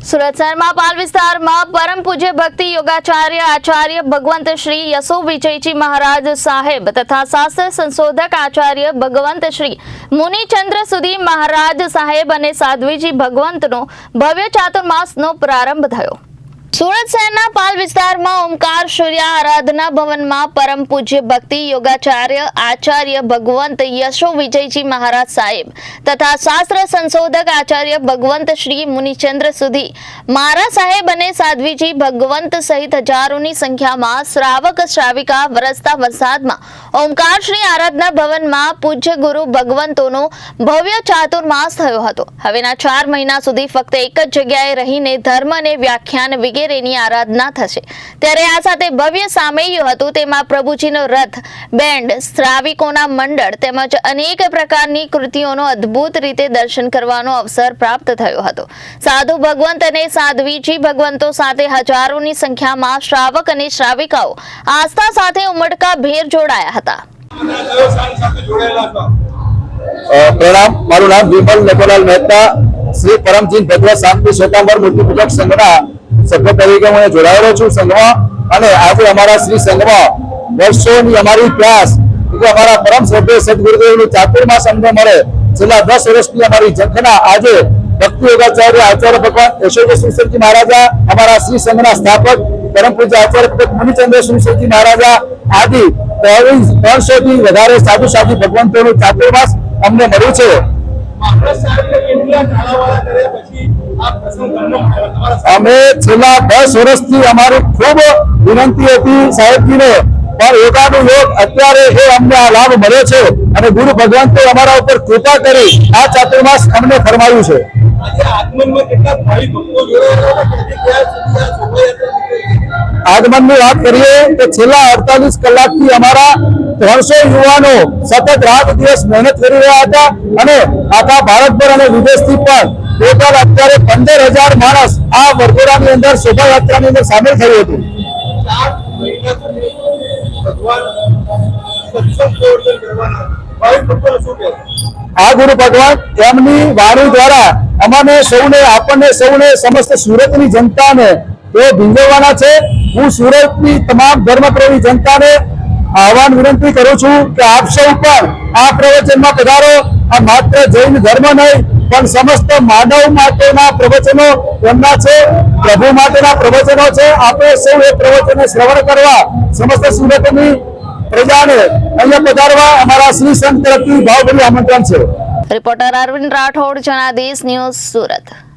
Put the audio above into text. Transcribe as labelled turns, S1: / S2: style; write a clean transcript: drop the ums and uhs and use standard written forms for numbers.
S1: સુરત શહેરમાં પાલ વિસ્તારમાં પરમ પૂજ્ય ભક્તિ યોગાચાર્ય આચાર્ય ભગવંત શ્રી યશો વિજયજી મહારાજ સાહેબ તથા શાસ્ત્ર સંશોધક આચાર્ય ભગવંત શ્રી મુનિચંદ્ર સુધી મહારાજ સાહેબ અને સાધ્વીજી ભગવંતનો ભવ્ય ચાતુર્માસનો પ્રારંભ થયો। સુરત શહેરના પાલ વિસ્તારમાં ઓમકાર સૂર્ય આરાધના ભવનમાં પરમ પૂજ્ય ભક્તિ યોગાચાર્ય આચાર્ય ભગવંત યશો વિજયજી મહારાજ સાહેબ તથા શાસ્ત્ર સંશોધક આચાર્ય ભગવંત શ્રી મુનિચંદ્ર સુધી મહારાજ સાહેબ અને સાધ્વીજી ભગવંત સહિત હજારોની સંખ્યામાં શ્રાવક શ્રાવિકા વરસતા વરસાદમાં ઓમકાર શ્રી આરાધના ભવનમાં પૂજ્ય ગુરુ ભગવંતોનો ભવ્ય ચાતુર્માસ થયો હતો। હવેના 4 મહિના સુધી ફક્ત એક જ જગ્યાએ રહીને ધર્મ અને વ્યાખ્યાન વગેરેની આરાધના થશે। ત્યારે આ સાથે ભવ્ય સામૈયું હતું। તેમાં પ્રભુજીનો રથ, બેન્ડ, શ્રાવિકોના મંડળ તેમજ અનેક પ્રકારની કૃતિઓનો અદ્ભુત રીતે દર્શન કરવાનો અવસર પ્રાપ્ત થયો હતો। સાધુ ભગવંત અને સાધ્વીજી ભગવંતો સાથે હજારોની સંખ્યામાં શ્રાવક અને શ્રાવિકાઓ આસ્થા સાથે ઉમળકાભેર જોડાયા હતા।
S2: प्रणाम, मारू नाम विमल नेपोलाल मेहता श्री परमजीत भगवत शांति श्वेतांबर मूर्ति पूजक संघना सभ्य तरीके मैं जोड़ायेलो छुं संघमां अने आज अमारा श्री संघमां वर्षोनी अमारी प्रयास कि अमारा परम श्रद्धेय सद्गुरुदेवनुं चातुर्मास अમને મળે। છેલ્લા 10 વર્ષની અમારી ઝંખના આજે ભક્તિ યોગાચાર્ય આચાર્ય ભગવાન યશોજી સુરસજી મહારાજા, અમારા શ્રી સંઘના સ્થાપક પરમ પૂજ્ય આચાર્ય ભગત મુનિચંદ્ર સુરસજી મહારાજા આદિ 300 થી વધારે સાધુ સાધુ ભગવંતોનું ચાતુર્માસ અમને મળ્યું છે। અમે છેલ્લા 10 વર્ષથી અમારી ખૂબ વિનંતી હતી સાહેબજીને, પણ યોગાનું યોગ અત્યારે એ અમને આ લાભ મળ્યો છે અને ગુરુ ભગવંતે અમારા ઉપર કૃપા કરી આ ચાતુર્માસ અમને ફરમાવ્યું છે। આગમનની વાત કરીએ તો છેલ્લા 48 કલાકથી અમારા 300 યુવાનો સતત રાત દિવસ મહેનત કરી રહ્યા હતા અને આખા ભારતભર અને વિદેશથી પણ ટોટલ અત્યારે 15,000 માણસ આ વરઘોડાની અંદર શોભાયાત્રાની અંદર સામેલ થયું હતું। આ ગુરુ ભગવાન એમની વાણી દ્વારા આપણને સૌને સમસ્ત સુરતની જનતાને એ ભીંજવવાના છે। હું સુરતની તમામ ધર્મપ્રેમી જનતાને આહવાન વિનંતી કરું છું કે આપ સૌ પણ આ પ્રવચનમાં પધારો। આ માત્ર જૈન ધર્મ નહીં પણ સમસ્ત માનવ માટેના પ્રવચનો એમના છે, પ્રભુ માટેના પ્રવચનો છે। આપણે સૌ એ પ્રવચનો શ્રવણ કરવા સમસ્ત સુરતની પ્રજાને અહીંયા પધારવા અમારા શ્રી સંઘ તરફથી ભાવભર્યું આમંત્રણ છે।
S1: Reporter Arvind Rathod, Janadesh news, Surat.